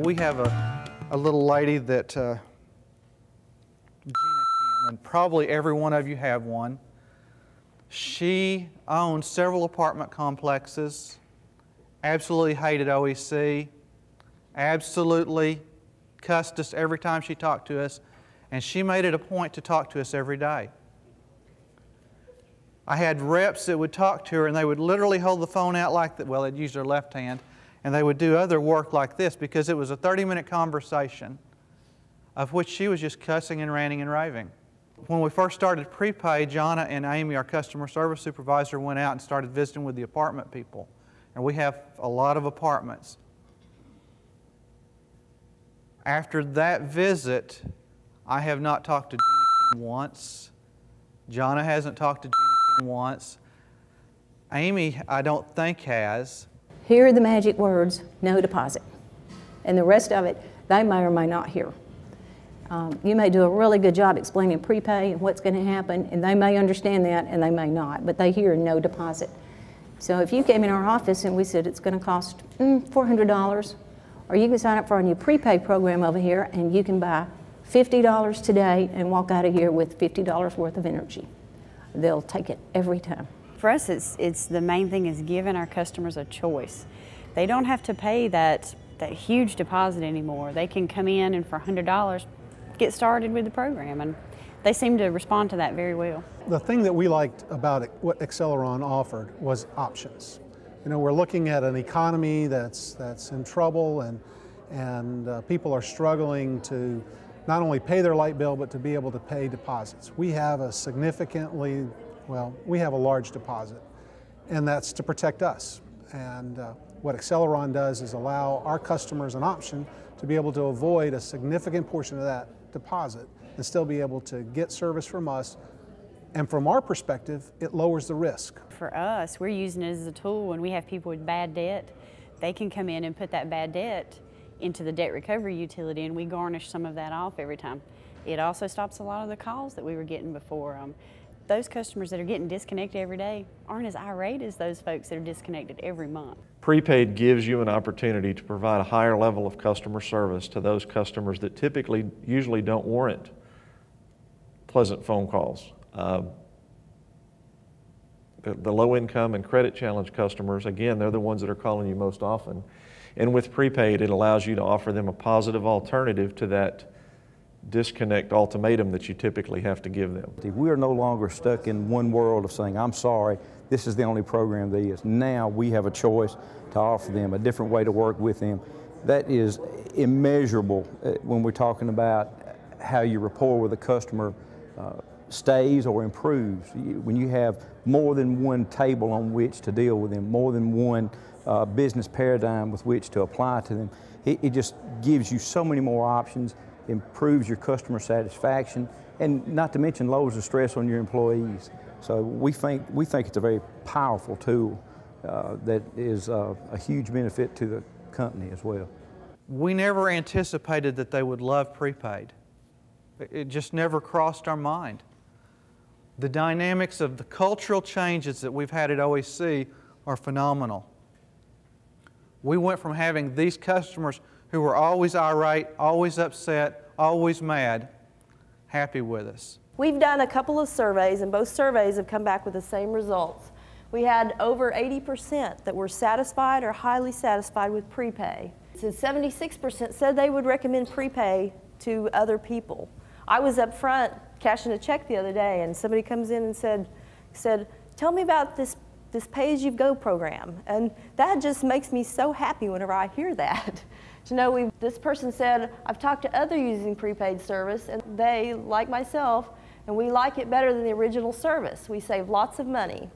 We have a little lady that, Gina Kim, and probably every one of you have one. She owned several apartment complexes, absolutely hated OEC, absolutely cussed us every time she talked to us, and she made it a point to talk to us every day. I had reps that would talk to her, and they would literally hold the phone out like that. Well, they'd use their left hand, and they would do other work like this because it was a 30-minute conversation of which she was just cussing and ranting and raving. When we first started prepaid, Jonna and Amy, our customer service supervisor, went out and started visiting with the apartment people. And we have a lot of apartments. After that visit, I have not talked to Gina Kim once. Jonna hasn't talked to Gina Kim once. Amy, I don't think has. Here are the magic words, no deposit. And the rest of it, they may or may not hear. You may do a really good job explaining prepay and what's going to happen, and they may understand that and they may not, but they hear no deposit. So if you came in our office and we said it's going to cost $400, or you can sign up for our new prepay program over here and you can buy $50 today and walk out of here with $50 worth of energy. They'll take it every time. For us, it's the main thing is giving our customers a choice. They don't have to pay that huge deposit anymore. They can come in and for $100 get started with the program, and they seem to respond to that very well. The thing that we liked about what Acceleron offered was options. You know, we're looking at an economy that's in trouble, and people are struggling to not only pay their light bill, but to be able to pay deposits. We have a large deposit, and that's to protect us. And what Acceleron does is allow our customers an option to be able to avoid a significant portion of that deposit and still be able to get service from us. And from our perspective, it lowers the risk. For us, we're using it as a tool. When we have people with bad debt, they can come in and put that bad debt into the debt recovery utility, and we garnish some of that off every time. It also stops a lot of the calls that we were getting before. Those customers that are getting disconnected every day aren't as irate as those folks that are disconnected every month. Prepaid gives you an opportunity to provide a higher level of customer service to those customers that usually don't warrant pleasant phone calls. The low income and credit challenged customers, again, they're the ones that are calling you most often. And with prepaid, it allows you to offer them a positive alternative to that disconnect ultimatum that you typically have to give them. We are no longer stuck in one world of saying, I'm sorry, this is the only program there is. Now we have a choice to offer them a different way to work with them. That is immeasurable when we're talking about how your rapport with a customer stays or improves. When you have more than one table on which to deal with them, more than one business paradigm with which to apply to them, it just gives you so many more options, improves your customer satisfaction, and not to mention lowers the stress on your employees. So we think it's a very powerful tool that is a huge benefit to the company as well. We never anticipated that they would love prepaid. It just never crossed our mind. The dynamics of the cultural changes that we've had at OEC are phenomenal. We went from having these customers who were always irate, always upset, always mad, happy with us. We've done a couple of surveys, and both surveys have come back with the same results. We had over 80% that were satisfied or highly satisfied with prepay. So 76% said they would recommend prepay to other people. I was up front cashing a check the other day, and somebody comes in and said, tell me about this pay-as-you-go program. And that just makes me so happy whenever I hear that. To know this person said, I've talked to others using prepaid service, and they, like myself, and we like it better than the original service. We save lots of money.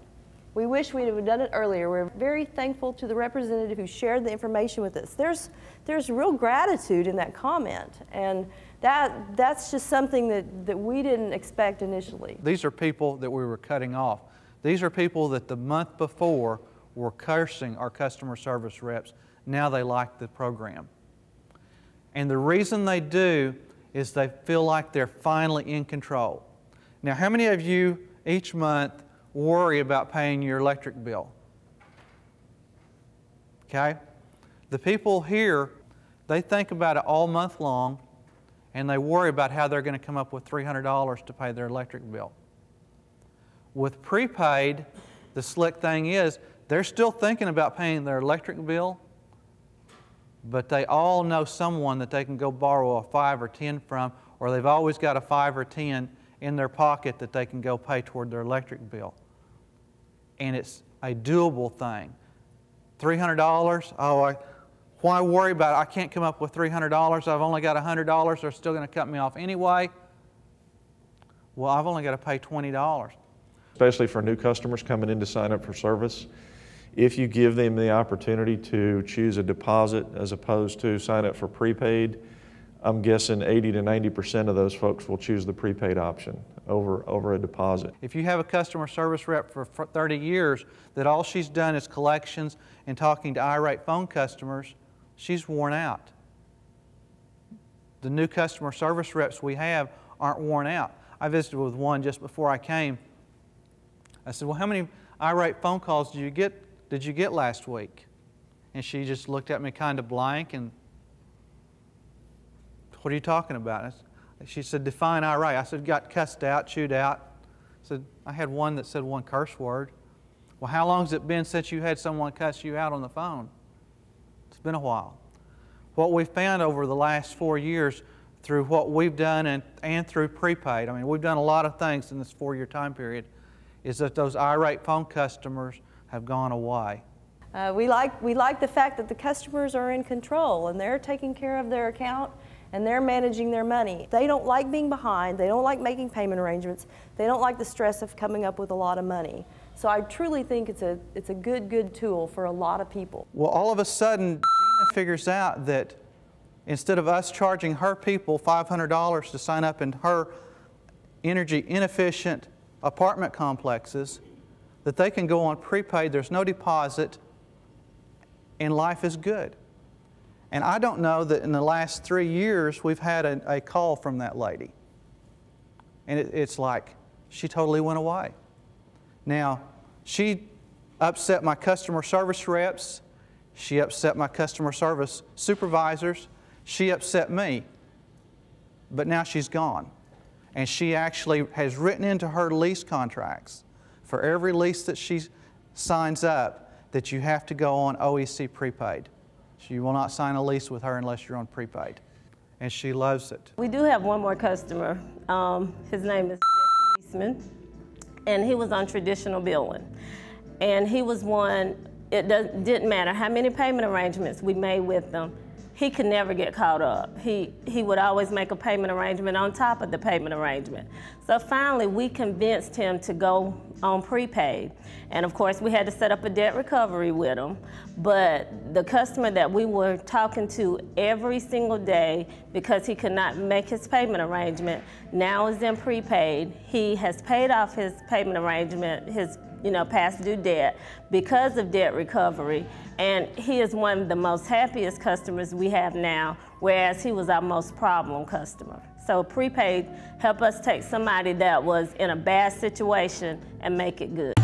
We wish we'd have done it earlier. We're very thankful to the representative who shared the information with us. There's real gratitude in that comment, and that's just something that we didn't expect initially. These are people that we were cutting off. These are people that the month before were cursing our customer service reps. Now they like the program. And the reason they do is they feel like they're finally in control. Now, how many of you each month worry about paying your electric bill? Okay? The people here, They think about it all month long, and they worry about how they're going to come up with $300 to pay their electric bill. With prepaid, the slick thing is they're still thinking about paying their electric bill, but they all know someone that they can go borrow a 5 or 10 from, or they've always got a 5 or 10 in their pocket that they can go pay toward their electric bill. And it's a doable thing. $300, why worry about it? I can't come up with $300. I've only got $100. They're still going to cut me off anyway. Well, I've only got to pay $20. Especially for new customers coming in to sign up for service, if you give them the opportunity to choose a deposit as opposed to sign up for prepaid, I'm guessing 80 to 90% of those folks will choose the prepaid option over a deposit. If you have a customer service rep for 30 years that all she's done is collections and talking to irate phone customers, she's worn out. The new customer service reps we have aren't worn out. I visited with one just before I came. I said, well, how many irate phone calls did you get last week? And she just looked at me kind of blank and, what are you talking about? She said, define irate. I said, got cussed out, chewed out. I said, I had one that said one curse word. Well, how long has it been since you had someone cuss you out on the phone? It's been a while. What we found over the last 4 years through what we've done and through prepaid, I mean, we've done a lot of things in this 4-year time period, is that those irate phone customers have gone away. We like the fact that the customers are in control and they're taking care of their account and they're managing their money. They don't like being behind. They don't like making payment arrangements. They don't like the stress of coming up with a lot of money. So I truly think it's a good tool for a lot of people. Well, all of a sudden, Gina figures out that instead of us charging her people $500 to sign up in her energy inefficient apartment complexes, that they can go on prepaid, there's no deposit, and life is good. And I don't know that in the last 3 years we've had a call from that lady. And it's like she totally went away. Now, she upset my customer service reps, she upset my customer service supervisors, she upset me, but now she's gone. And she actually has written into her lease contracts for every lease that she signs up that you have to go on OEC prepaid. So you will not sign a lease with her unless you're on prepaid. And she loves it. We do have one more customer. His name is Eastman, and he was on traditional billing. And he was one, didn't matter how many payment arrangements we made with them, he could never get caught up. He would always make a payment arrangement on top of the payment arrangement. So finally, we convinced him to go on prepaid. And of course, we had to set up a debt recovery with him. But the customer that we were talking to every single day, because he could not make his payment arrangement, now is in prepaid. He has paid off his payment arrangement, his past due debt because of debt recovery, and he is one of the most happiest customers we have now, whereas he was our most problem customer. So prepaid helped us take somebody that was in a bad situation and make it good.